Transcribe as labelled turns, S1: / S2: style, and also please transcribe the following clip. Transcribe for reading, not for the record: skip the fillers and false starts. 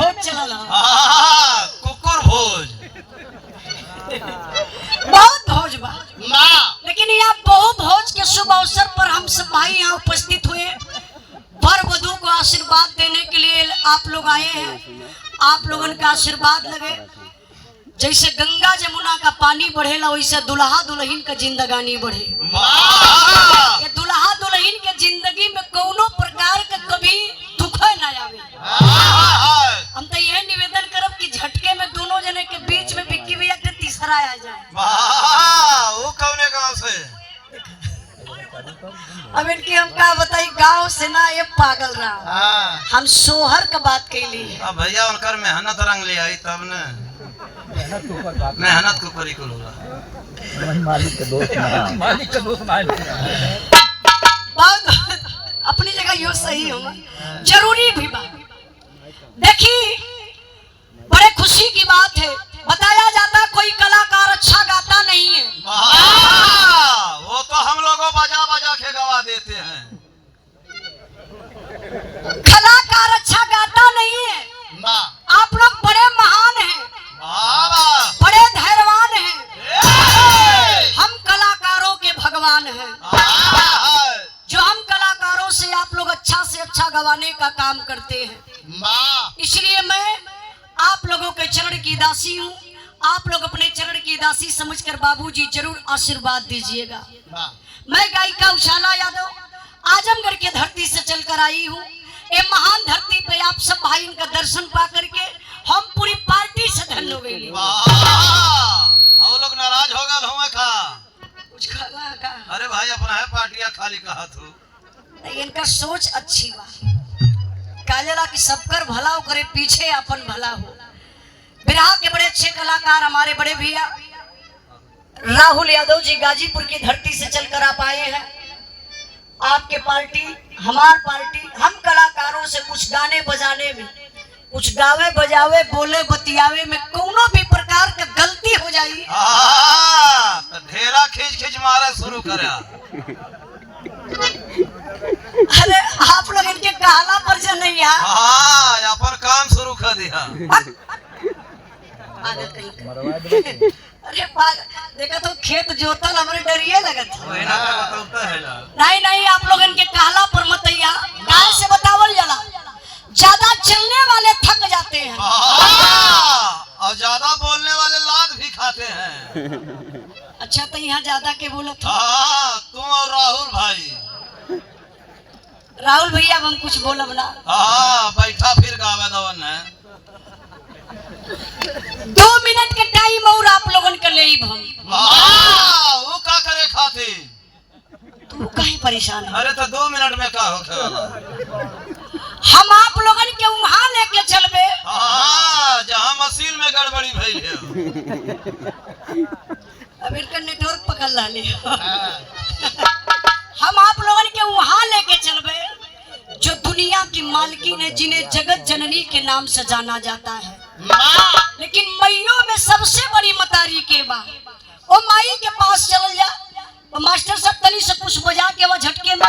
S1: भोज चलल
S2: कुकुर भोज
S1: बहुत भोज बा लेकिन यहाँ बहु भोज के शुभ अवसर पर हम सब भाई यहाँ उपस्थित हुए वर वधू को आशीर्वाद देने के लिए आप लोग आए हैं। आप लोगन का आशीर्वाद लगे। जैसे गंगा जमुना का पानी बढ़ेला वैसे दुल्हा दुल्हन का जिंदगानी बढ़े। ये दुल्हा दुल्हन के जिंदगी में कोनो प्रकार का कभी दुख न आवे। हम तो यह निवेदन करब कि झटके में दोनों जने के बीच में बिक्की भैया के तीसरा आ जाए।
S2: वो कौने गांव से?
S1: अब इनकी हम क्या बताई, गांव से ना ये पागल रहा। हम सोहर का बात कैली है।
S2: भैया उनकर मेहनत रंग ले आई तब ने मेहनत को करी कुल होगा।
S3: मालिक का दोस्त
S1: बहुत अपनी जगह यो सही होगा, जरूरी भी बात। देखिए बड़े खुशी की बात है, बताया जाता कोई कलाकार अच्छा गाता नहीं है।
S2: वो तो हम लोगों बजा बजा के गवा देते हैं।
S1: कलाकार अच्छा गाता नहीं है। आप लोग बड़े महान हैं, बड़े धैर्यवान हैं। हम कलाकारों के भगवान हैं। जो हम कलाकारों से आप लोग अच्छा से अच्छा गवाने का काम करते हैं। इसलिए मैं आप लोगों के चरण की दासी हूँ। आप लोग अपने चरण की दासी समझकर बाबूजी जरूर आशीर्वाद दीजिएगा। मैं गायिका उषाला यादव आजमगढ़ के धरती से चलकर आई हूँ। ये महान धरती पे आप सब भाई इनका दर्शन पा करके हम पूरी पार्टी से धन्य हो गए।
S2: हम लोग नाराज हो गए हुए का
S1: कुछ खाला का।
S2: अरे भाई अपना है पार्टियां खाली कहा तू।
S1: इनका सोच अच्छी बा, कालेला की सबकर भला हो करे पीछे अपन भला हो। बिरहा के बड़े अच्छे कलाकार हमारे बड़े भैया राहुल यादव जी गाजीपुर की धरती से चलकर आप आए हैं। आपके पार्टी हमार पार्टी, हम कलाकारों से कुछ गाने बजाने में, कुछ गावे बजावे बोले बतियावे में कोनो भी प्रकार का गलती हो जाए
S2: तो ढेरा खींच खींच मारे शुरू करे।
S1: अरे आप लोग इनके कहला पर जो नहीं है
S2: अपन काम शुरू कर दिया।
S1: अरे देखा तो खेत जोतल हमारे डरिए लगत
S2: नहीं
S1: नहीं। आप लोग इनके कहला पर मत आइया। गाय से बतावल जाला ज्यादा चलने वाले थक जाते हैं
S2: और ज्यादा बोलने वाले लात भी खाते हैं।
S1: अच्छा तो यहाँ ज्यादा के बोला था
S2: तुम और राहुल भाई।
S1: राहुल भैया हम कुछ बोला बना।
S2: बैठा फिर गावे दवन है।
S1: 2 मिनट के टाइम और आप लोगन के ले हम।
S2: वो का करे खाते
S1: तू काहे परेशान है?
S2: अरे तो 2 मिनट में का होखे वाला।
S1: हम आप लोगन के वहां लेके चलबे
S2: जहाँ मशीन में गड़बड़ी भइल है।
S1: अब इनका नेटवर्क पकड़ ला ले। हम आप लोगन के वहां लेके चलबे जो दुनिया की मालकिन है, जिन्हें जगत जननी के नाम से जाना जाता है। लेकिन मैयों में सबसे बड़ी मतारी के बा। ओ माई के पास चल जा, मास्टर साहब तनी से कुछ बजा के वह झटके में